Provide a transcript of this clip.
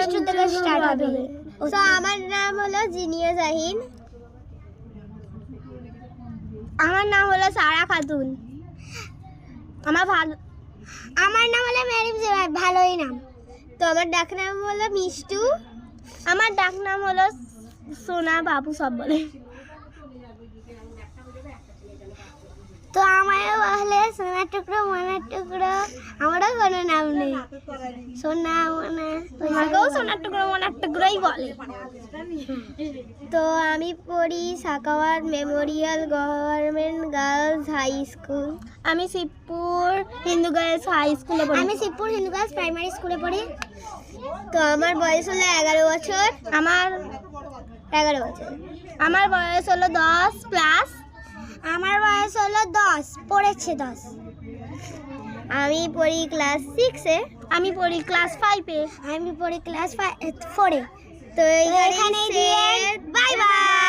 প্রচুর থেকে স্টার্ট হবে। তো আমার নাম হলো জিনিয়া জাহিন। আমার নাম হলো সারা খাতুন। আমার নাম হলো মেরিম জেবাই, ভালোই নাম। তো আমার ডাক নাম হলো মিষ্টু। আমার ডাক নাম হলো সোনা, বাবু সব বলে। তো আমারও বলে সোনার টুকরো, মনার টুকরো। আমারও কোনো নাম নেই, সোনা মনা। তোমাকেও সোনার টুকরো মনার টুকরোই বলে। তো আমি পড়ি Sakhawat memorial government girls high school. আমি শিবপুর হিন্দু গার্লস হাই স্কুলে পড়ি। আমি শিবপুর হিন্দু গার্লস প্রাইমারি স্কুলে পড়ি। তো আমার বয়স হলো 11 বছর। আমার 11 বছর। আমার বয়স হলো 10 প্লাস। আমার বয়স হলো 10, পড়েছে 10। আমি পড়ি ক্লাস 6-এ। আমি পড়ি ক্লাস 5-এ। আমি পড়ি ক্লাস 4-এ। তো এখানে বাই বাই।